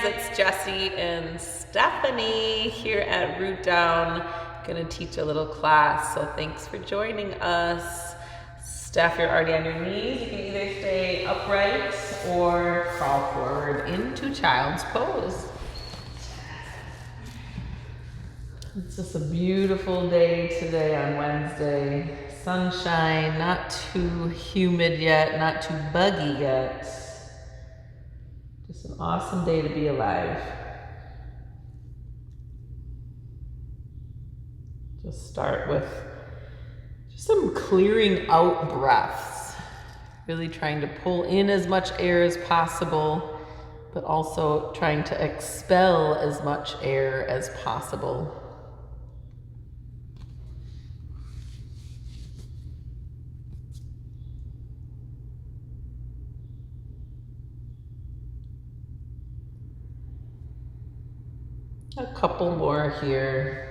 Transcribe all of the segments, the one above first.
it's Jessie and Stephanie here at Root Down. Gonna teach a little class, so thanks for joining us. Steph, you're already on your knees. You can either stay upright or crawl forward into child's pose. It's just a beautiful day today on Wednesday. Sunshine, not too humid yet, not too buggy yet. Just an awesome day to be alive. Just start with just some clearing out breaths. Really trying to pull in as much air as possible, but also trying to expel as much air as possible. A couple more here.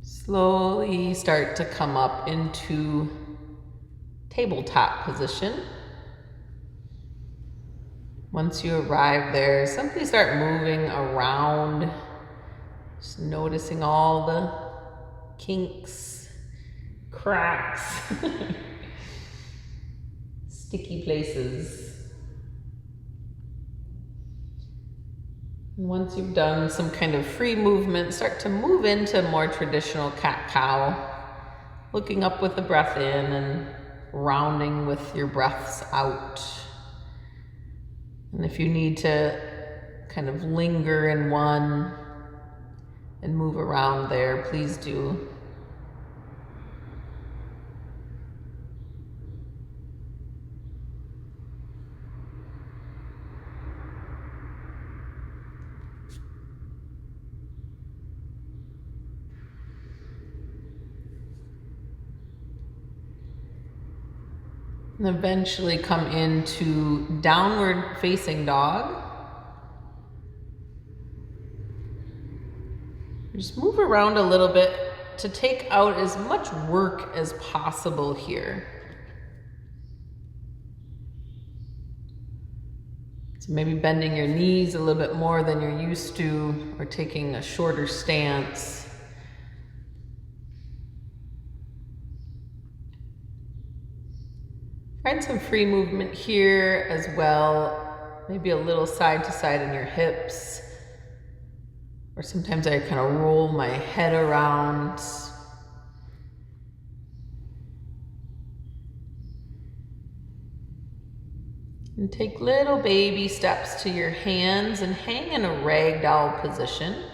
Slowly start to come up into tabletop position. Once you arrive there, simply start moving around, just noticing all the kinks, cracks, sticky places. And once you've done some kind of free movement, start to move into more traditional cat-cow, looking up with the breath in and rounding with your breaths out. And if you need to kind of linger in one and move around there, please do. And eventually come into downward facing dog. Just move around a little bit to take out as much work as possible here. So maybe bending your knees a little bit more than you're used to, or taking a shorter stance. Find some free movement here as well. Maybe a little side to side in your hips. Or sometimes I kind of roll my head around. And take little baby steps to your hands and hang in a ragdoll position.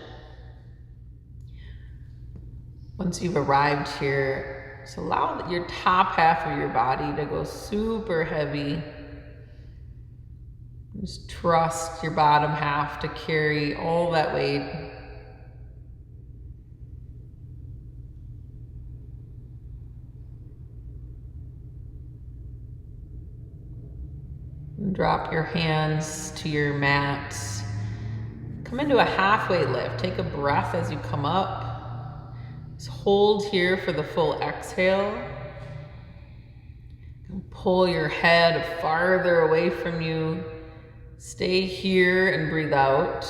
Once you've arrived here, just allow your top half of your body to go super heavy. Just trust your bottom half to carry all that weight. And drop your hands to your mat. Come into a halfway lift. Take a breath as you come up. Just hold here for the full exhale. Pull your head farther away from you. Stay here and breathe out.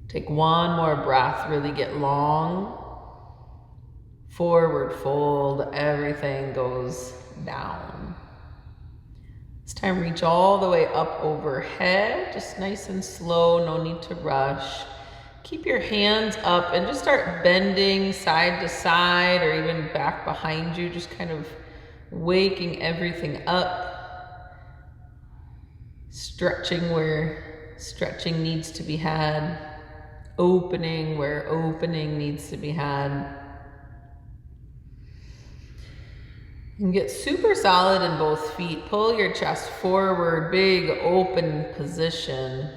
Take one more breath, really get long. Forward fold, everything goes down. This time reach all the way up overhead, just nice and slow, no need to rush. Keep your hands up and just start bending side to side or even back behind you, just kind of waking everything up. Stretching where stretching needs to be had. Opening where opening needs to be had. And get super solid in both feet. Pull your chest forward, big open position.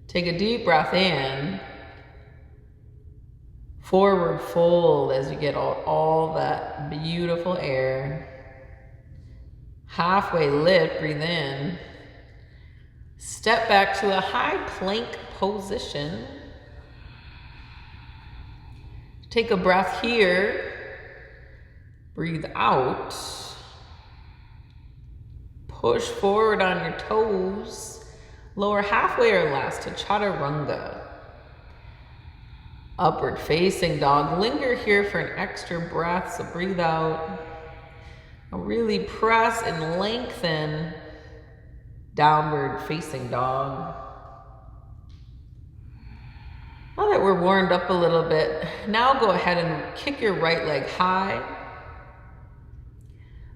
Take a deep breath in. Forward fold as you get all that beautiful air. Halfway lift, breathe in. Step back to a high plank position. Take a breath here. Breathe out. Push forward on your toes. Lower halfway or less to Chaturanga. Upward facing dog. Linger here for an extra breath, so breathe out. Now really press and lengthen downward facing dog. Now that we're warmed up a little bit, now go ahead and kick your right leg high.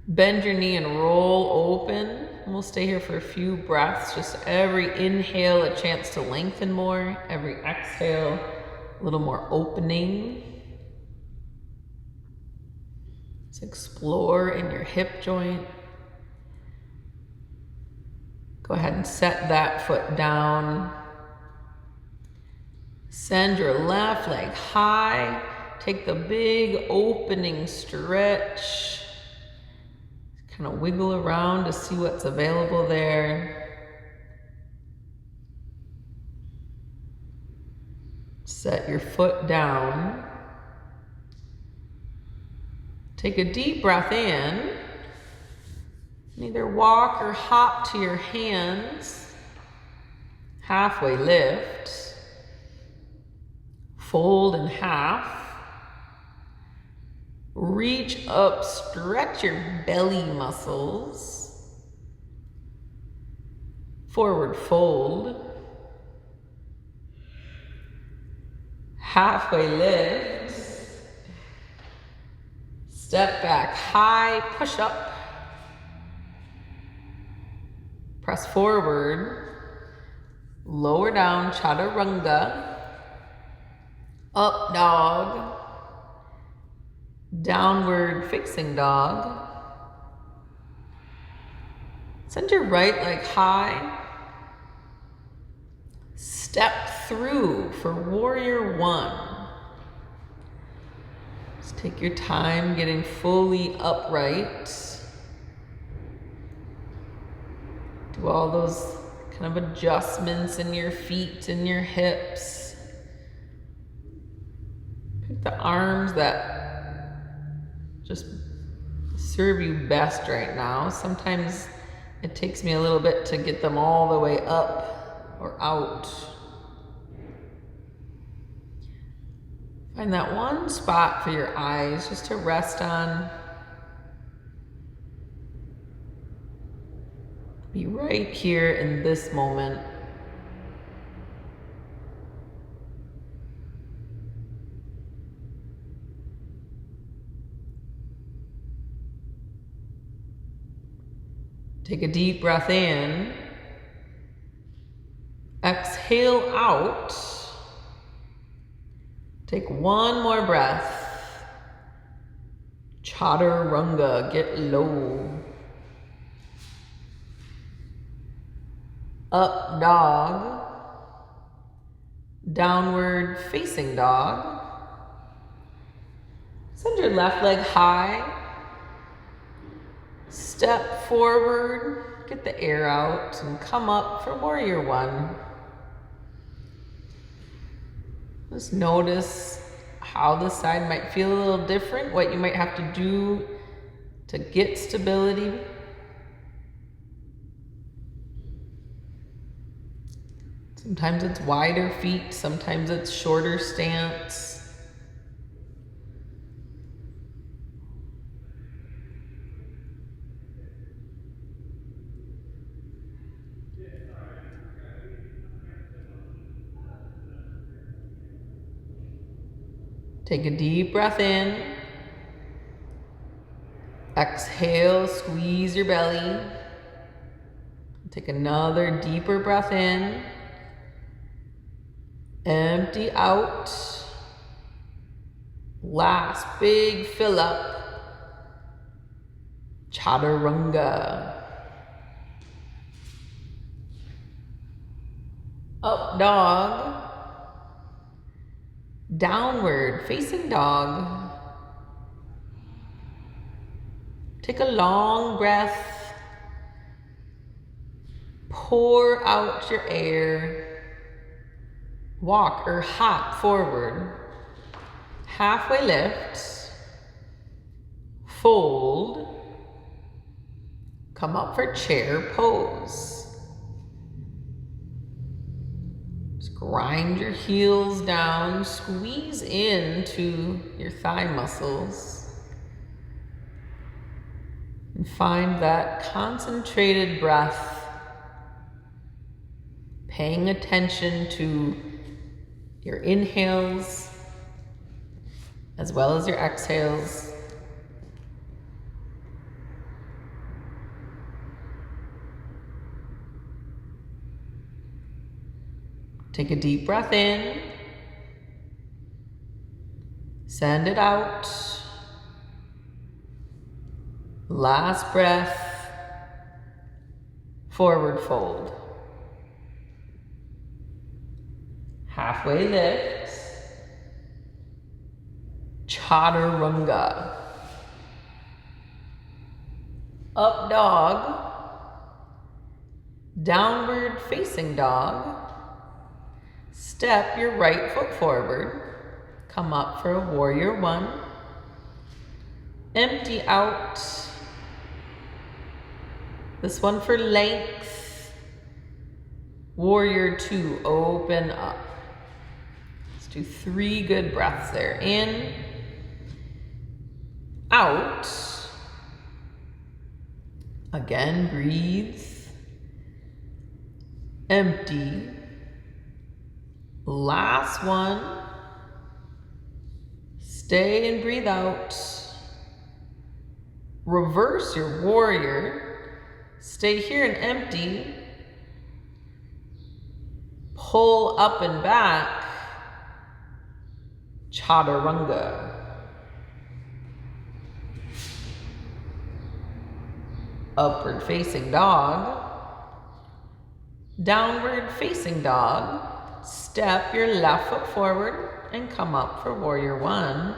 Bend your knee and roll open. And we'll stay here for a few breaths. Just every inhale, a chance to lengthen more. Every exhale, a little more opening. Let's explore in your hip joint. Go ahead and set that foot down. Send your left leg high. Take the big opening stretch. Kind of wiggle around to see what's available there. Set your foot down. Take a deep breath in. Either walk or hop to your hands. Halfway lift. Fold in half. Reach up, stretch your belly muscles. Forward fold. Halfway lift. Step back high, push up. Press forward. Lower down, Chaturanga. Up dog. Downward facing dog. Send your right leg high. Step through for warrior one. Just take your time getting fully upright. Do all those kind of adjustments in your feet and your hips. Pick the arms that just serve you best right now. Sometimes it takes me a little bit to get them all the way up or out. Find that one spot for your eyes just to rest on. Be right here in this moment. Take a deep breath in. Exhale out. Take one more breath. Chaturanga, get low. Up dog. Downward facing dog. Send your left leg high. Step forward, get the air out, and come up for warrior one. Just notice how this side might feel a little different, what you might have to do to get stability. Sometimes it's wider feet, sometimes it's shorter stance. Take a deep breath in. Exhale, squeeze your belly. Take another deeper breath in. Empty out. Last big fill up. Chaturanga. Up dog. Downward facing dog. Take a long breath. Pour out your air. Walk or hop forward. halfway lift, fold, come up for chair pose. Just grind your heels down, squeeze into your thigh muscles. And find that concentrated breath, paying attention to your inhales as well as your exhales. Take a deep breath in, send it out. Last breath, forward fold. Halfway lift, chaturanga. Up dog, downward facing dog. Step your right foot forward, come up for a warrior one. Empty out. This one for length. Warrior two, open up. Let's do 3 good breaths there. In, out. Again, breathe. Empty. Last one. Stay and breathe out. Reverse your warrior. Stay here and empty. Pull up and back. Chaturanga. Upward facing dog. Downward facing dog. Step your left foot forward and come up for warrior one.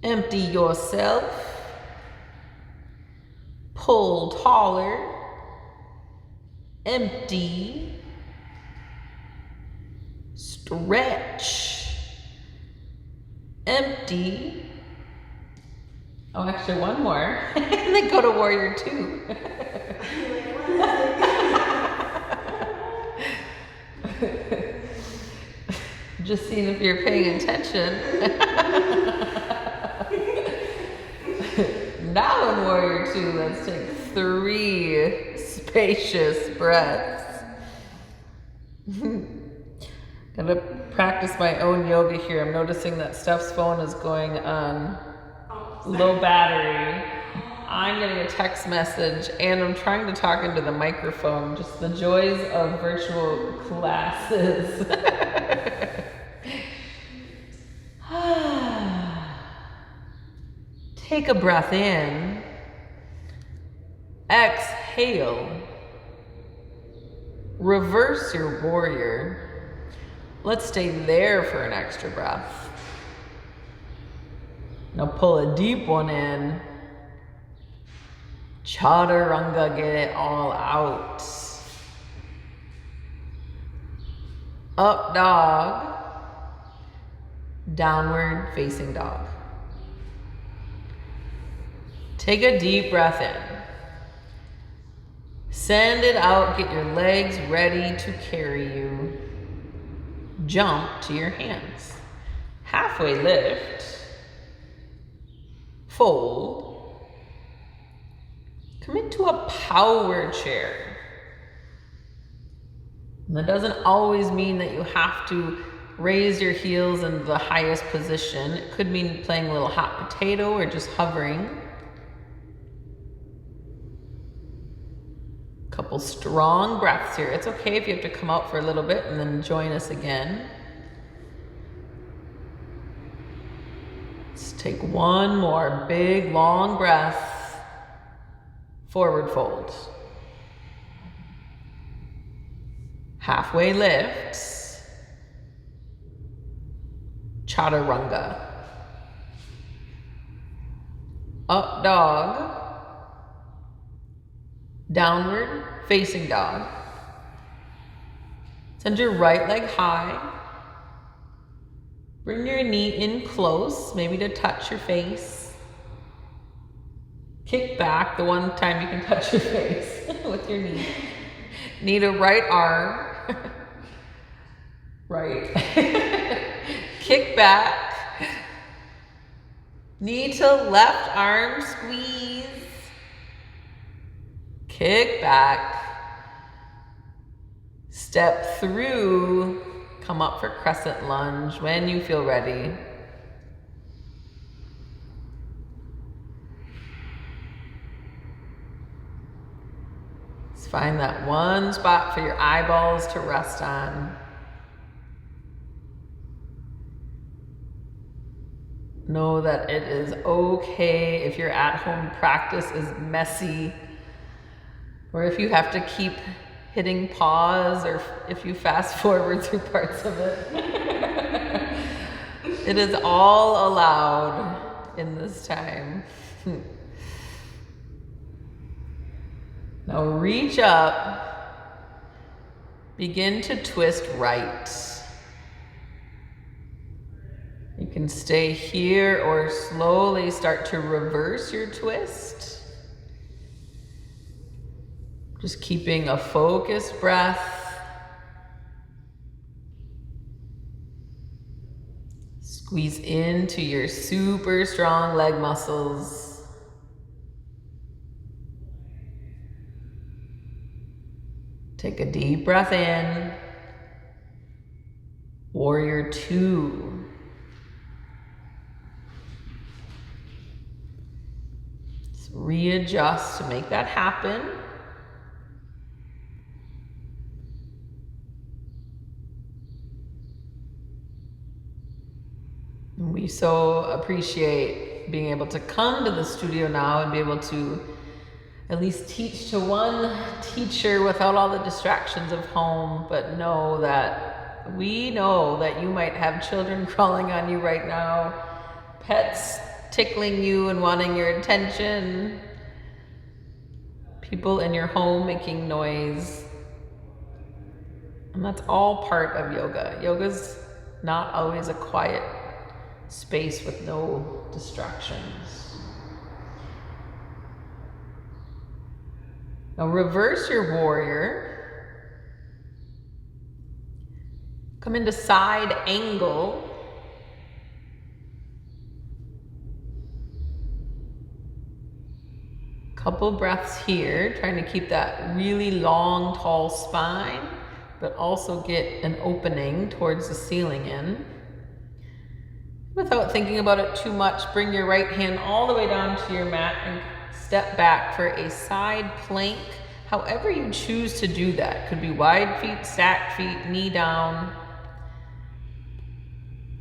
Empty yourself. Pull taller, empty, stretch, empty. Oh, actually one more, and then go to warrior two. Just seeing if you're paying attention. Now in warrior two, let's take 3 spacious breaths. Gonna practice my own yoga here. I'm noticing that Steph's phone is going on low battery. I'm getting a text message and I'm trying to talk into the microphone. Just the joys of virtual classes. Take a breath in, exhale, reverse your warrior. Let's stay there for an extra breath. Now pull a deep one in, chaturanga, get it all out. Up dog, downward facing dog. Take a deep breath in. Send it out, get your legs ready to carry you. Jump to your hands. Halfway lift. Fold. Come into a power chair. And that doesn't always mean that you have to raise your heels in the highest position. It could mean playing a little hot potato or just hovering. Couple strong breaths here. It's okay if you have to come out for a little bit and then join us again. Let's take one more big, long breath. Forward fold. Halfway lift. Chaturanga. Up dog. Downward facing dog. Send your right leg high. Bring your knee in close, maybe to touch your face. Kick back the one time you can touch your face with your knee. Knee to right arm. Right. Kick back. Knee to left arm, squeeze. Kick back. Step through. Come up for crescent lunge when you feel ready. Just find that one spot for your eyeballs to rest on. Know that it is okay if your at-home practice is messy, or if you have to keep hitting pause, or if you fast forward through parts of it. It is all allowed in this time. Now reach up, begin to twist right. You can stay here or slowly start to reverse your twist. Just keeping a focused breath. Squeeze into your super strong leg muscles. Take a deep breath in. Warrior 2. Readjust to make that happen. We so appreciate being able to come to the studio now and be able to at least teach to one teacher without all the distractions of home, but we know that you might have children crawling on you right now, pets tickling you and wanting your attention, people in your home making noise. And that's all part of yoga. Yoga's not always a quiet space with no distractions. Now reverse your warrior. Come into side angle. Couple breaths here, trying to keep that really long, tall spine, but also get an opening towards the ceiling in. Without thinking about it too much, bring your right hand all the way down to your mat and step back for a side plank. However you choose to do that. Could be wide feet, stacked feet, knee down.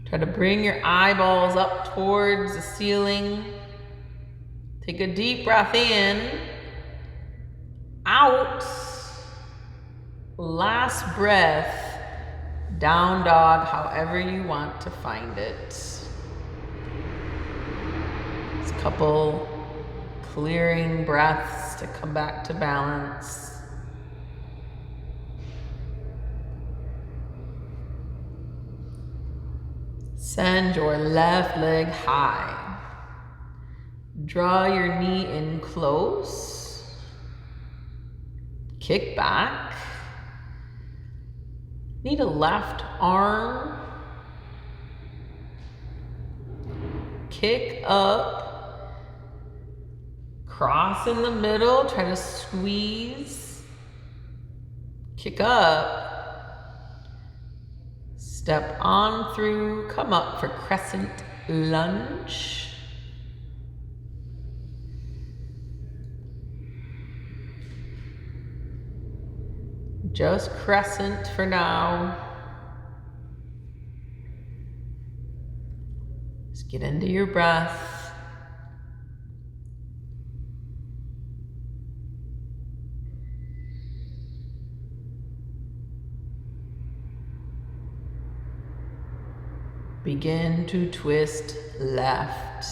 Try to bring your eyeballs up towards the ceiling. Take a deep breath in, out, last breath, down dog, however you want to find it. Just a couple clearing breaths to come back to balance. Send your left leg high. Draw your knee in close. Kick back. Knee to left arm. Kick up. Cross in the middle. Try to squeeze. Kick up. Step on through. Come up for crescent lunge. Just crescent for now. Just get into your breath. Begin to twist left.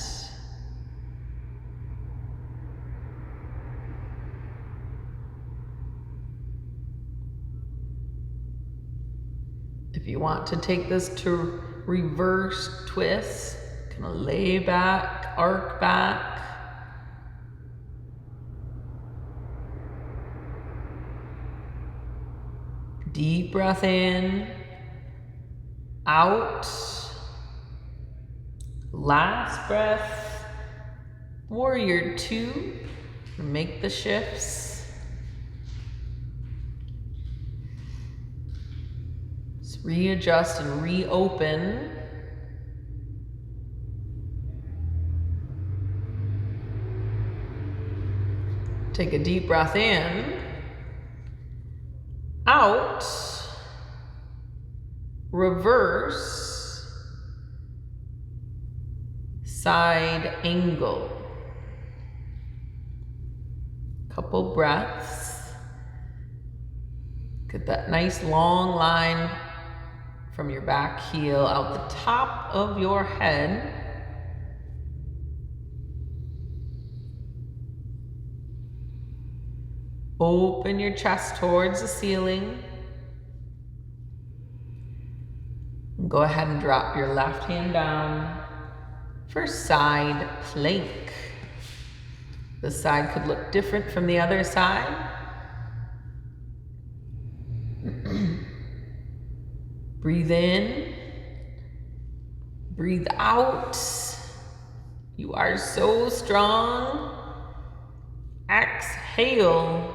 If you want to take this to reverse twist. Kind of lay back, arc back. Deep breath in, out. Last breath, warrior two. Make the shifts. Just readjust and reopen. Take a deep breath in, out, reverse, side angle. Couple breaths. Get that nice long line from your back heel out the top of your head. Open your chest towards the ceiling. And go ahead and drop your left hand down for side plank. The side could look different from the other side. Breathe in, breathe out. You are so strong. Exhale.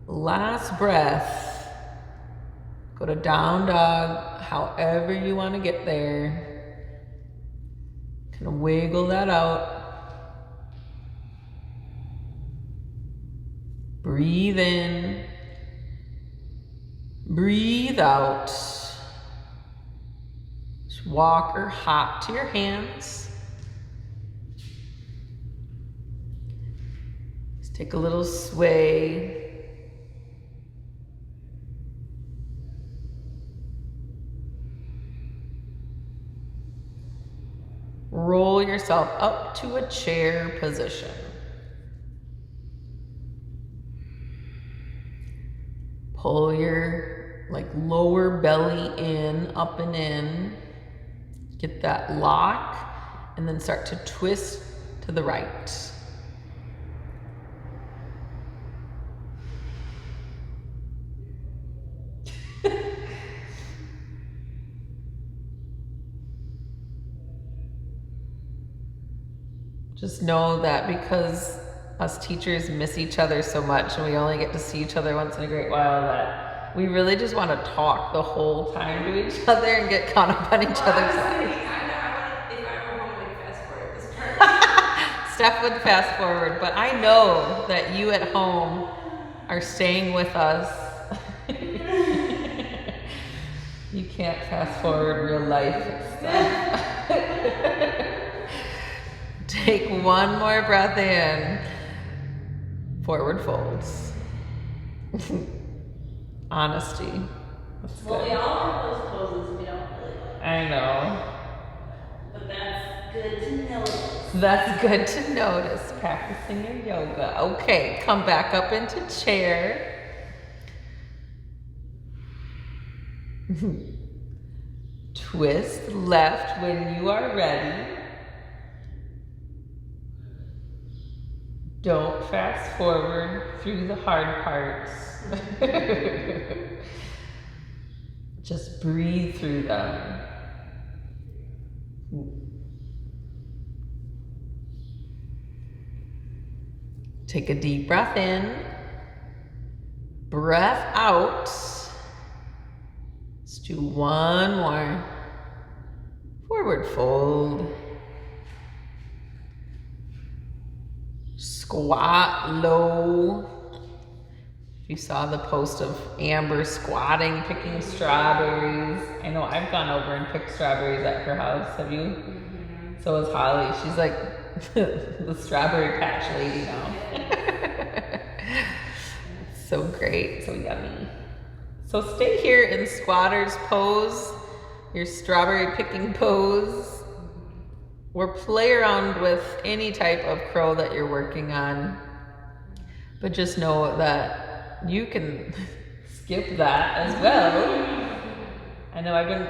Last breath. Go to down dog, however you want to get there. Kind of wiggle that out. Breathe in, breathe out. Just walk or hop to your hands. Just take a little sway. Roll yourself up to a chair position. Pull your lower belly in, up and in. Get that lock, and then start to twist to the right. Just know that because us teachers miss each other so much and we only get to see each other once in a great while, that we really just want to talk the whole time to each other and get caught up on each other's lives. Steph would fast forward, but I know that you at home are staying with us. You can't fast forward real life stuff. Take one more breath in. Forward folds. Honesty. That's good. Well, we all have those poses we don't really like. I know. But that's good to notice. That's good to notice. Practicing your yoga. Okay, come back up into chair. Twist left when you are ready. Don't fast forward through the hard parts. Just breathe through them. Take a deep breath in. Breath out. Let's do one more. Forward fold. Squat low. If you saw the post of Amber squatting, picking strawberries. I know I've gone over and picked strawberries at her house. Have you? Mm-hmm. So is Holly. She's like the strawberry patch lady now. So great, so yummy. So stay here in squatter's pose, your strawberry picking pose. Or play around with any type of crow that you're working on. But just know that you can skip that as well. I know I've been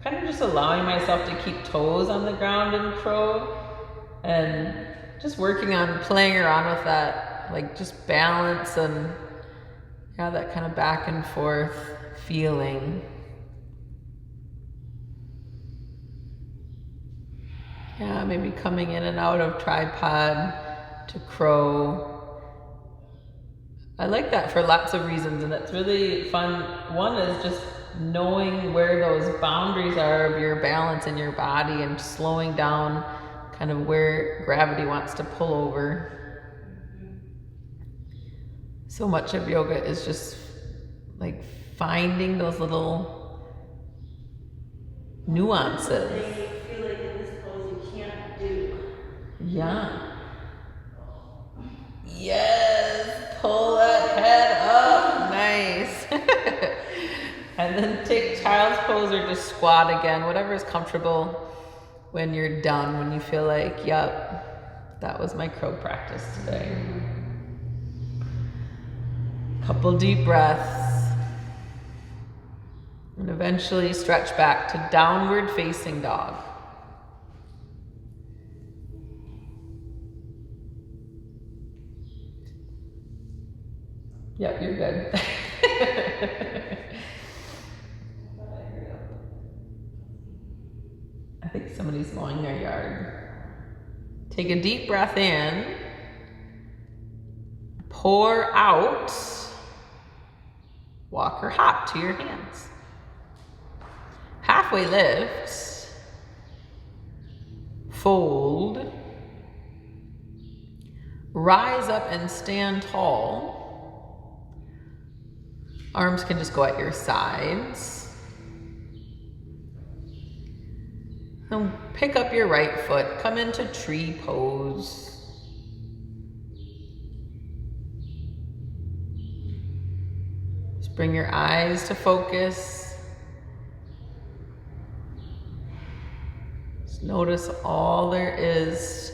kind of just allowing myself to keep toes on the ground in crow and just working on playing around with that, like just balance and yeah, that kind of back and forth feeling. Yeah, maybe coming in and out of tripod to crow. I like that for lots of reasons, and it's really fun. One is just knowing where those boundaries are of your balance in your body and slowing down kind of where gravity wants to pull over. So much of yoga is just like finding those little nuances. They feel like in this pose you can't do. Yeah. Yes, pull that head up. Nice. And then take child's pose or just squat again, whatever is comfortable when you're done, when you feel like, yep, that was my crow practice today. Couple deep breaths. And eventually stretch back to downward facing dog. Yep, you're good. I think somebody's mowing their yard. Take a deep breath in. Pour out. Walk or hop to your hands. Halfway lift. Fold. Rise up and stand tall. Arms can just go at your sides. And pick up your right foot. Come into tree pose. Just bring your eyes to focus. Just notice all there is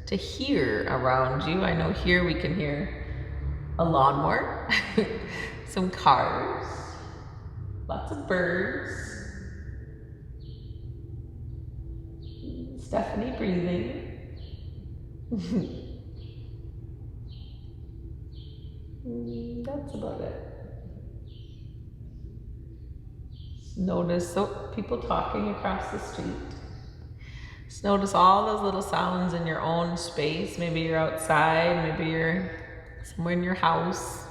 to hear around you. I know here we can hear a lawnmower, some cars, lots of birds, Stephanie breathing. That's about it. Just notice people talking across the street. Just notice all those little sounds in your own space. Maybe you're outside, maybe you're somewhere in your house.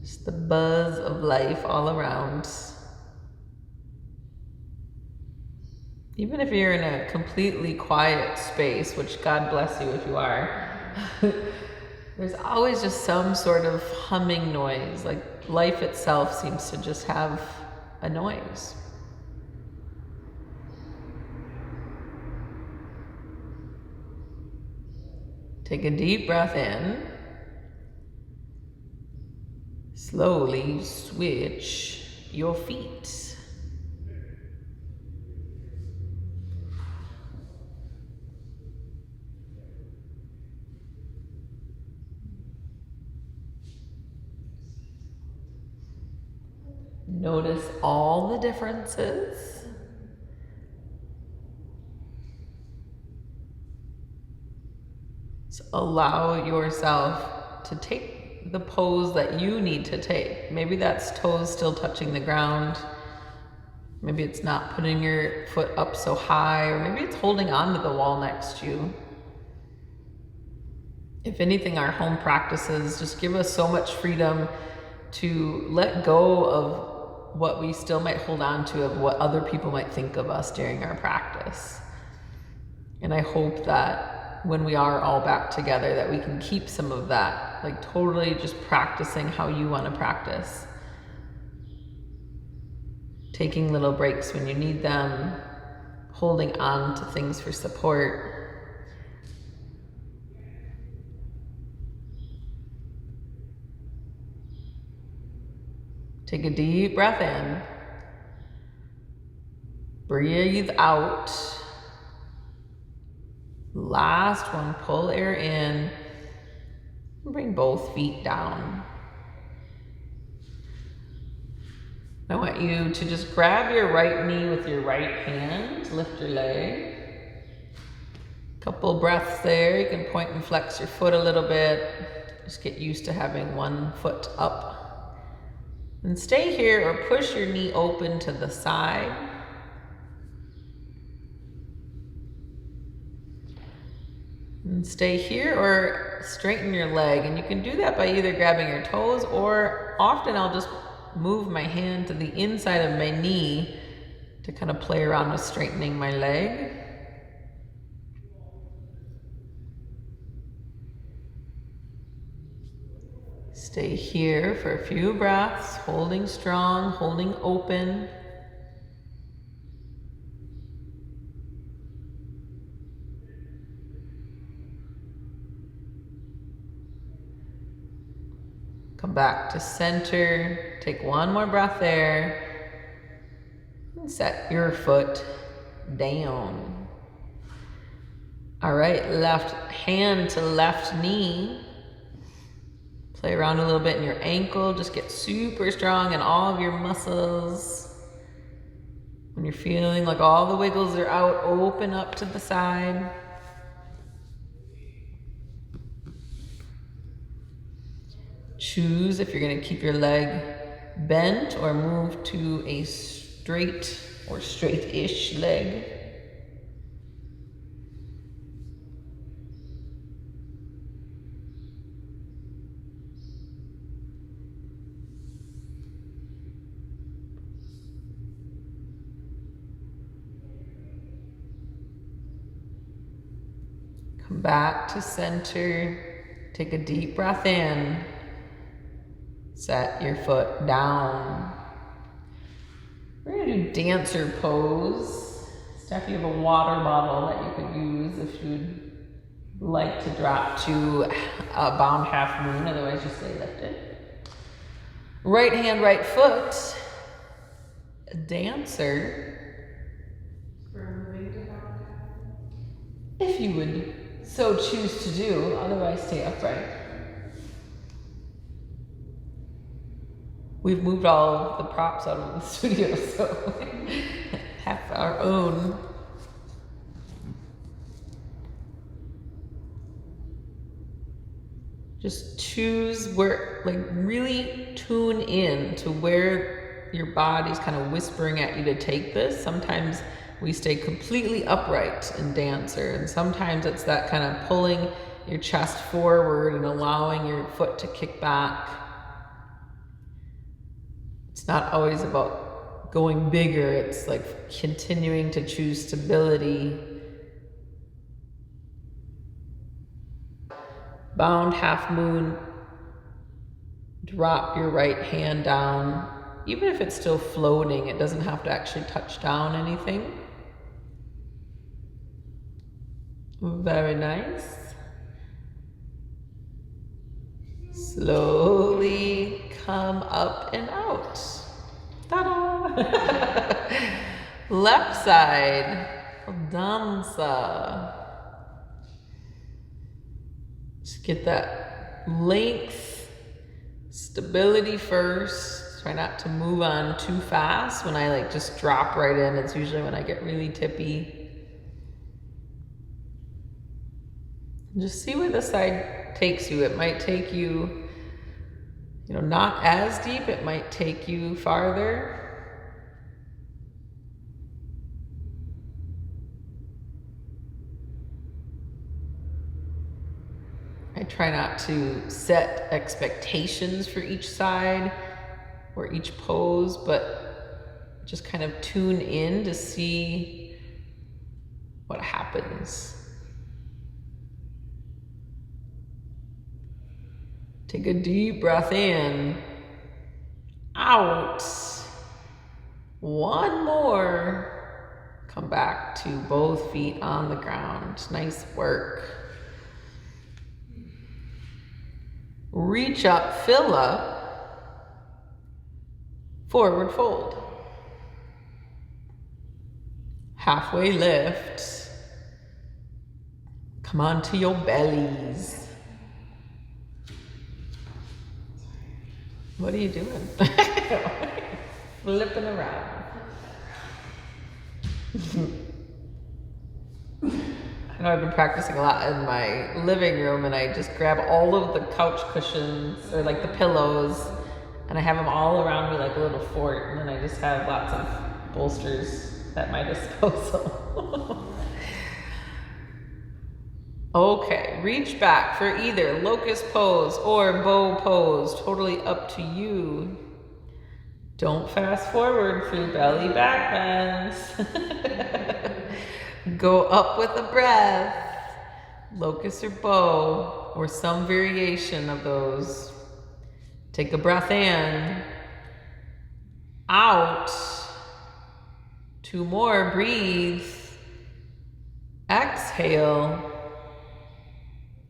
Just the buzz of life all around. Even if you're in a completely quiet space, which God bless you if you are, there's always just some sort of humming noise. Like life itself seems to just have a noise. Take a deep breath in. Slowly switch your feet. Notice all the differences. So allow yourself to take the pose that you need to take. Maybe that's toes still touching the ground. Maybe it's not putting your foot up so high, or maybe it's holding on to the wall next to you. If anything, our home practices just give us so much freedom to let go of what we still might hold on to, of what other people might think of us during our practice. And I hope that when we are all back together, that we can keep some of that, like totally just practicing how you want to practice. Taking little breaks when you need them, holding on to things for support. Take a deep breath in. Breathe out. Last one, pull air in. Bring both feet down. I want you to just grab your right knee with your right hand, lift your leg. Couple breaths there. You can point and flex your foot a little bit. Just get used to having one foot up. And stay here or push your knee open to the side. And stay here or straighten your leg. And you can do that by either grabbing your toes, or often I'll just move my hand to the inside of my knee to kind of play around with straightening my leg. Stay here for a few breaths, holding strong, holding open. Come back to center. Take one more breath there. And set your foot down. All right, left hand to left knee. Play around a little bit in your ankle. Just get super strong in all of your muscles. When you're feeling like all the wiggles are out, open up to the side. Choose if you're going to keep your leg bent or move to a straight or straight-ish leg. Come back to center. Take a deep breath in. Set your foot down. We're gonna do dancer pose. Steph, you have a water bottle that you could use if you'd like to drop to a bound half moon, otherwise just stay lifted. Right hand, right foot. A dancer. We're moving to bound half. If you would so choose to do, otherwise stay upright. We've moved all of the props out of the studio, so have our own. Just choose where, like really tune in to where your body's kind of whispering at you to take this. Sometimes we stay completely upright in dancer, and sometimes it's that kind of pulling your chest forward and allowing your foot to kick back. It's not always about going bigger, it's like continuing to choose stability. Bound half moon, drop your right hand down. Even if it's still floating, it doesn't have to actually touch down anything. Very nice. Slowly come up and out. Ta-da! Left side, danza. Just get that length, stability first. Try not to move on too fast. When I like just drop right in, it's usually when I get really tippy. Just see where the side takes you. It might take you, not as deep. It might take you farther. I try not to set expectations for each side or each pose, but just kind of tune in to see what happens. Take a deep breath in, out. One more. Come back to both feet on the ground. Nice work. Reach up, fill up, forward fold. Halfway lift. Come on to your bellies. What are you doing? Flipping around. I know I've been practicing a lot in my living room, and I just grab all of the couch cushions or like the pillows, and I have them all around me like a little fort, and then I just have lots of bolsters at my disposal. Okay, reach back for either locust pose or bow pose, totally up to you. Don't fast forward through belly back bends. Go up with a breath, locust or bow, or some variation of those. Take a breath in, out, 2 more, breathe, exhale,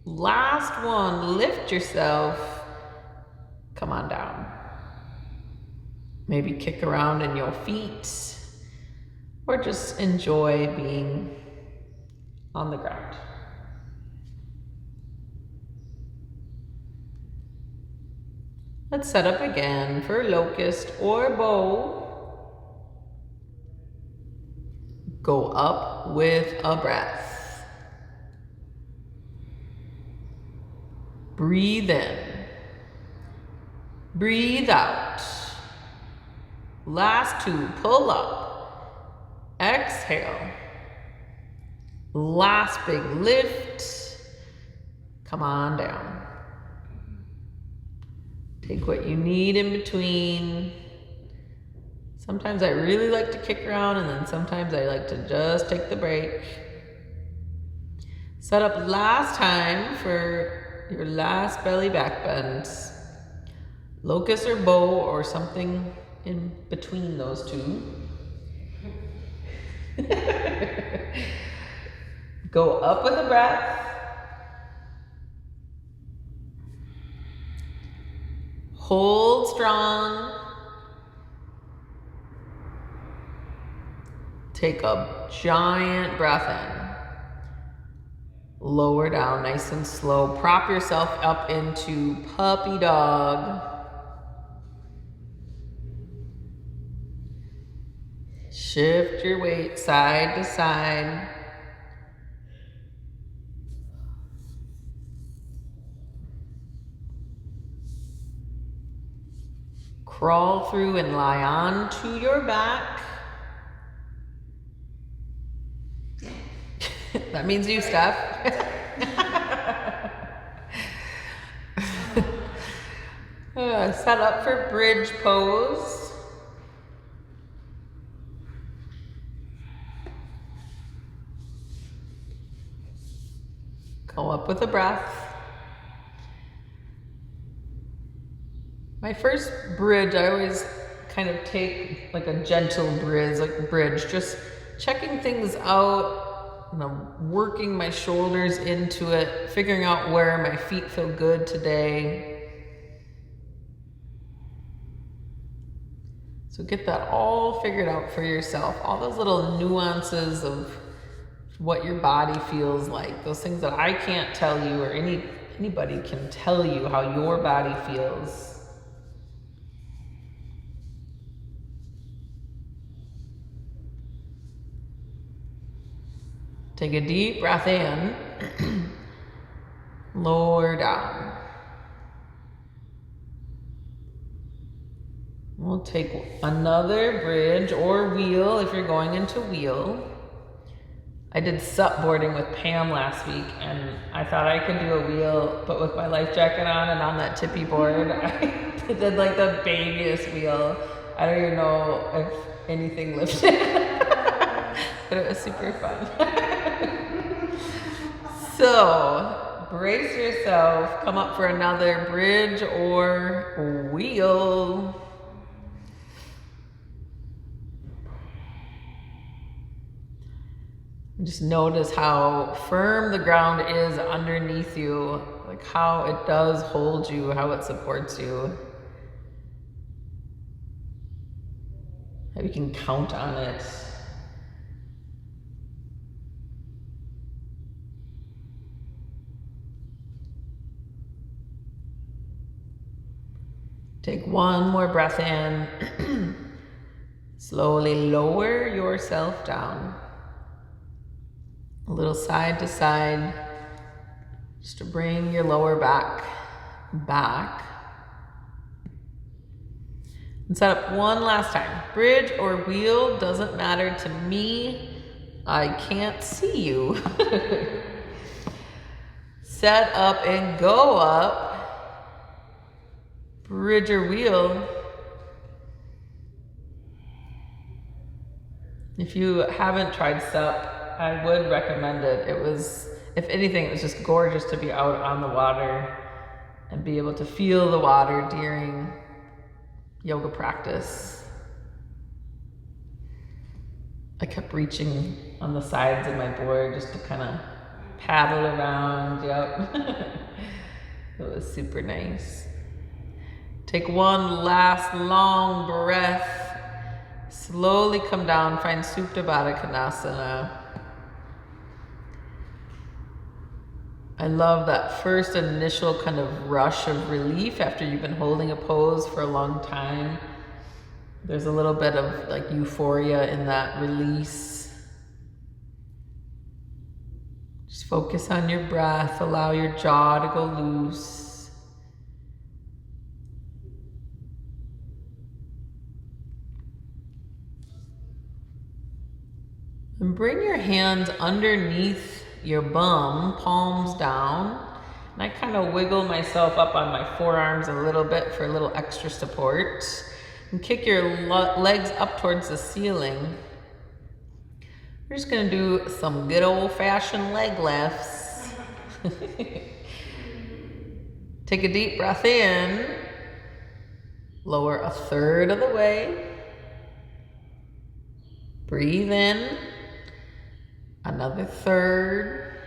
last one, lift yourself, come on down. Maybe kick around in your feet, or just enjoy being on the ground. Let's set up again for locust or bow. Go up with a breath. Breathe in. Breathe out. Last 2, pull up. Exhale. Last big lift. Come on down. Take what you need in between. Sometimes I really like to kick around, and then sometimes I like to just take the break. Set up last time for your last belly back bends. Locust or bow or something in between those two. Go up with a breath. Hold strong. Take a giant breath in. Lower down nice and slow. Prop yourself up into puppy dog. Shift your weight side to side. Crawl through and lie on to your back. That means you, Steph. Set up for bridge pose. Go up with a breath. My first bridge, I always kind of take like a gentle bridge, just checking things out, working my shoulders into it, figuring out where my feet feel good today. So get that all figured out for yourself, all those little nuances of what your body feels like, those things that I can't tell you or anybody can tell you how your body feels. Take a deep breath in, lower down. We'll take another bridge or wheel if you're going into wheel. I did sup boarding with Pam last week, and I thought I could do a wheel, but with my life jacket on and on that tippy board, I did like the babyest wheel. I don't even know if anything lifted, but it was super fun. So, brace yourself, come up for another bridge or wheel. Just notice how firm the ground is underneath you, like how it does hold you, how it supports you. How you can count on it. Take one more breath in. Slowly lower yourself down. A little side to side, just to bring your lower back back. And set up one last time. Bridge or wheel, doesn't matter to me. I can't see you. Set up and go up. Bridge or wheel. If you haven't tried SUP, I would recommend it. It was, if anything, it was just gorgeous to be out on the water and be able to feel the water during yoga practice. I kept reaching on the sides of my board just to kind of paddle around. Yep. It was super nice. Take one last long breath. Slowly come down, find Supta Baddha Konasana. I love that first initial kind of rush of relief after you've been holding a pose for a long time. There's a little bit of like euphoria in that release. Just focus on your breath, allow your jaw to go loose. And bring your hands underneath your bum, palms down. And I kind of wiggle myself up on my forearms a little bit for a little extra support. And kick your legs up towards the ceiling. We're just gonna do some good old-fashioned leg lifts. Take a deep breath in. Lower a third of the way. Breathe in. Another third.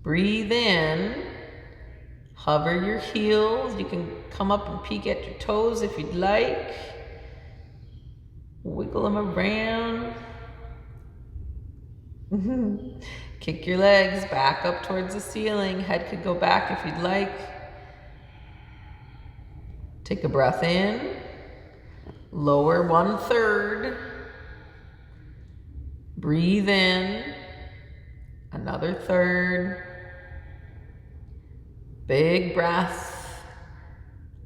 Breathe in. Hover your heels. You can come up and peek at your toes if you'd like. Wiggle them around. Kick your legs back up towards the ceiling. Head could go back if you'd like. Take a breath in. Lower 1/3. Breathe in. Another third. Big breath.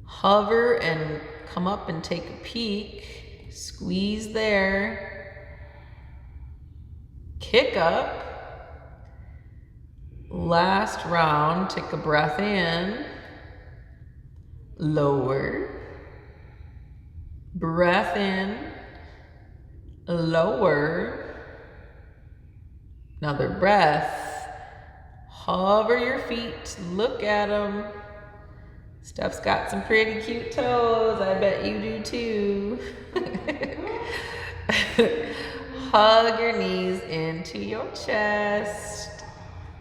Hover and come up and take a peek. Squeeze there. Kick up. Last round, take a breath in. Lower. Breath in. Lower. Another breath. Hover your feet. Look at them. Steph's got some pretty cute toes. I bet you do too. Hug your knees into your chest.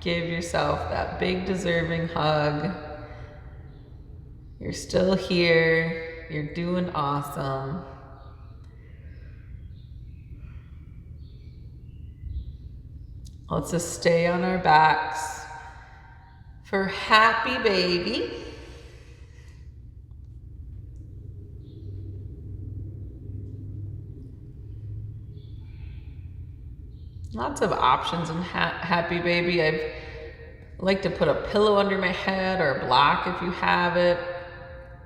Give yourself that big deserving hug. You're still here. You're doing awesome. Let's just stay on our backs for happy baby. Lots of options in happy baby. I like to put a pillow under my head or a block if you have it.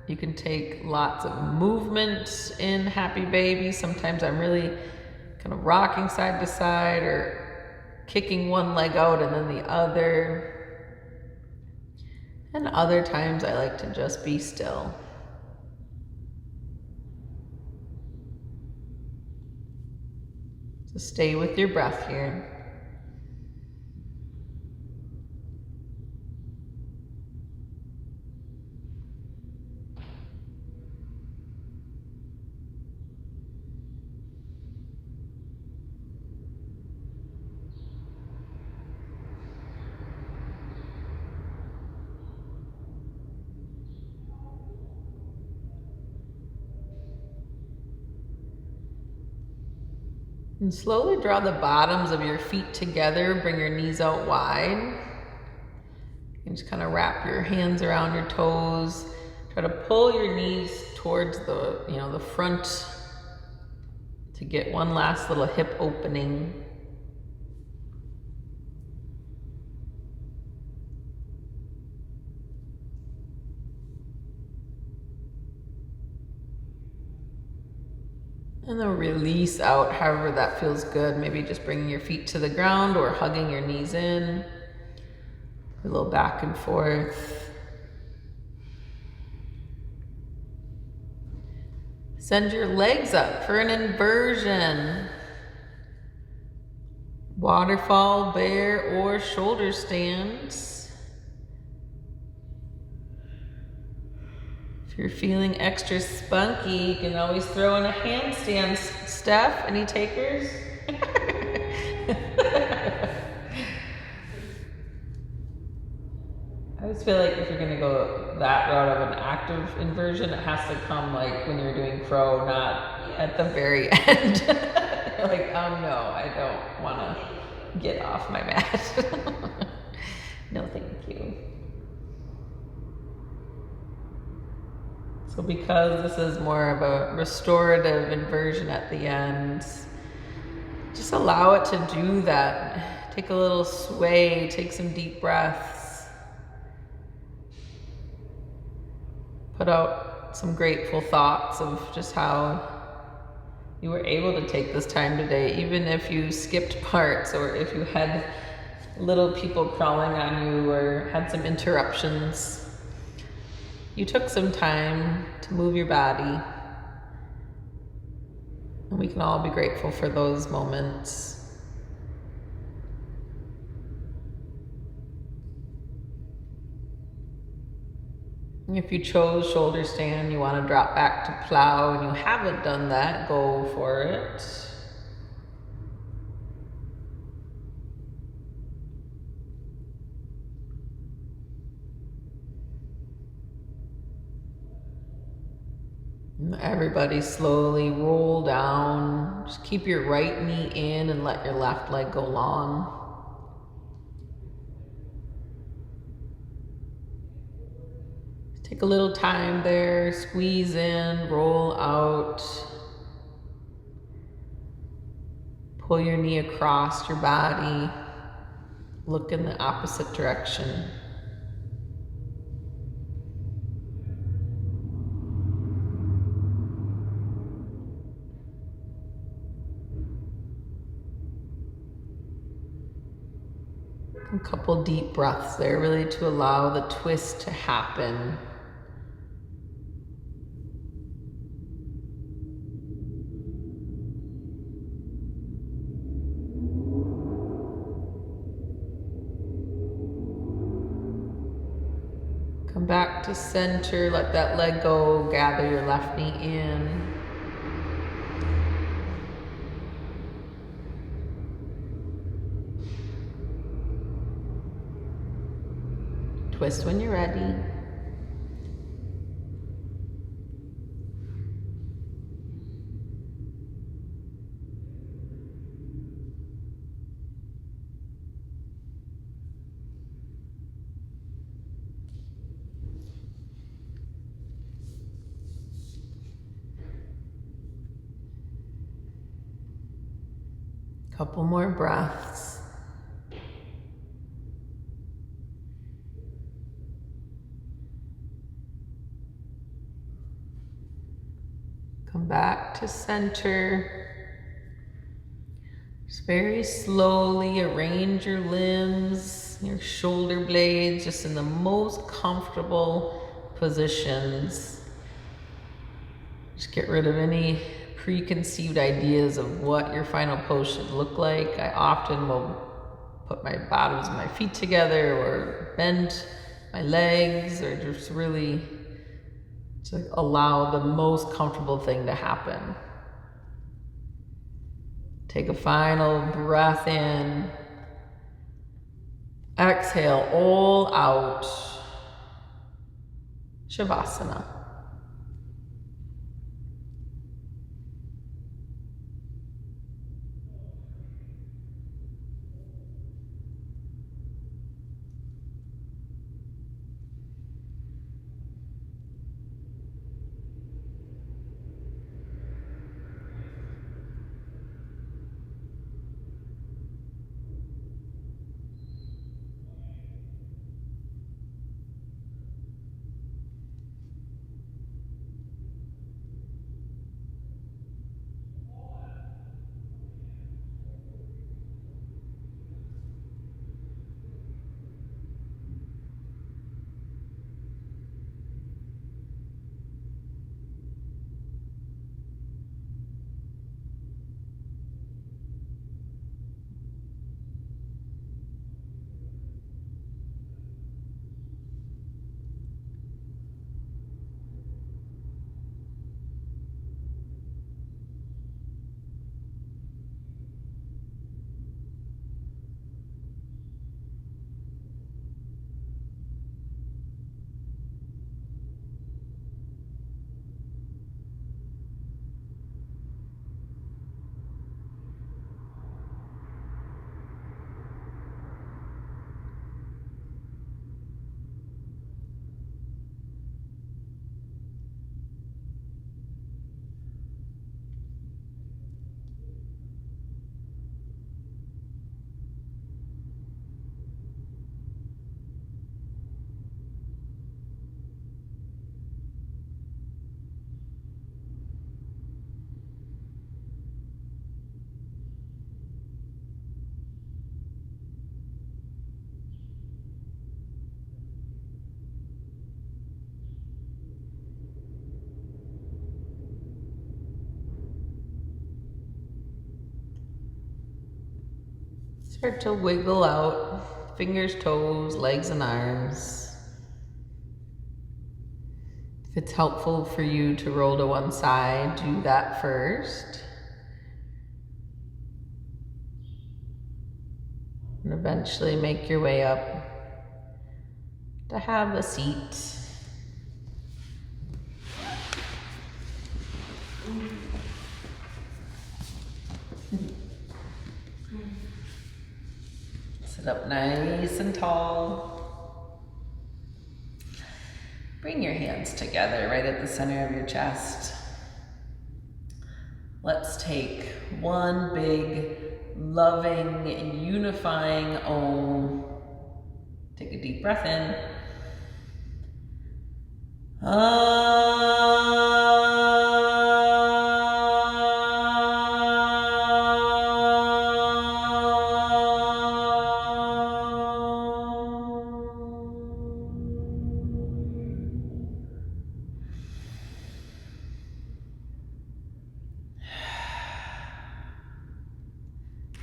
You can take lots of movement in happy baby. Sometimes I'm really kind of rocking side to side or kicking one leg out and then the other. And other times I like to just be still. So stay with your breath here. And slowly draw the bottoms of your feet together, bring your knees out wide. And just kind of wrap your hands around your toes. Try to pull your knees towards the front to get one last little hip opening. And then release out however that feels good. Maybe just bringing your feet to the ground or hugging your knees in. A little back and forth. Send your legs up for an inversion. Waterfall, bear, or shoulder stands. If you're feeling extra spunky, you can always throw in a handstand. Steph, any takers? I always feel like if you're gonna go that route of an active inversion, it has to come like when you're doing crow, not at the very end. You're like, no, I don't wanna get off my mat. No, thank you. So because this is more of a restorative inversion at the end, just allow it to do that. Take a little sway, take some deep breaths. Put out some grateful thoughts of just how you were able to take this time today, even if you skipped parts or if you had little people crawling on you or had some interruptions. You took some time to move your body, and we can all be grateful for those moments. If you chose shoulder stand, you want to drop back to plow and you haven't done that, go for it. Everybody slowly roll down. Just keep your right knee in and let your left leg go long. Take a little time there, squeeze in, roll out. Pull your knee across your body. Look in the opposite direction. A couple deep breaths there, really to allow the twist to happen. Come back to center, let that leg go, gather your left knee in. Twist when you're ready. Couple more breaths. Come back to center. Just very slowly arrange your limbs, your shoulder blades, just in the most comfortable positions. Just get rid of any preconceived ideas of what your final pose should look like. I often will put my bottoms of my feet together or bend my legs or just really to allow the most comfortable thing to happen. Take a final breath in. Exhale all out. Shavasana. Start to wiggle out, fingers, toes, legs, and arms. If it's helpful for you to roll to one side, do that first. And eventually make your way up to have a seat. Sit up nice and tall. Bring your hands together right at the center of your chest. Let's take one big, loving, unifying Om. Take a deep breath in.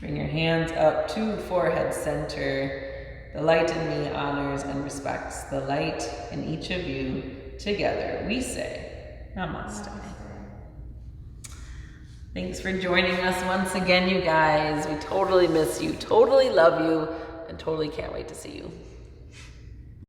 Bring your hands up to forehead center. The light in me honors and respects the light in each of you. Together we say Namaste. Thanks for joining us once again, you guys. We totally miss you, totally love you, and totally can't wait to see you.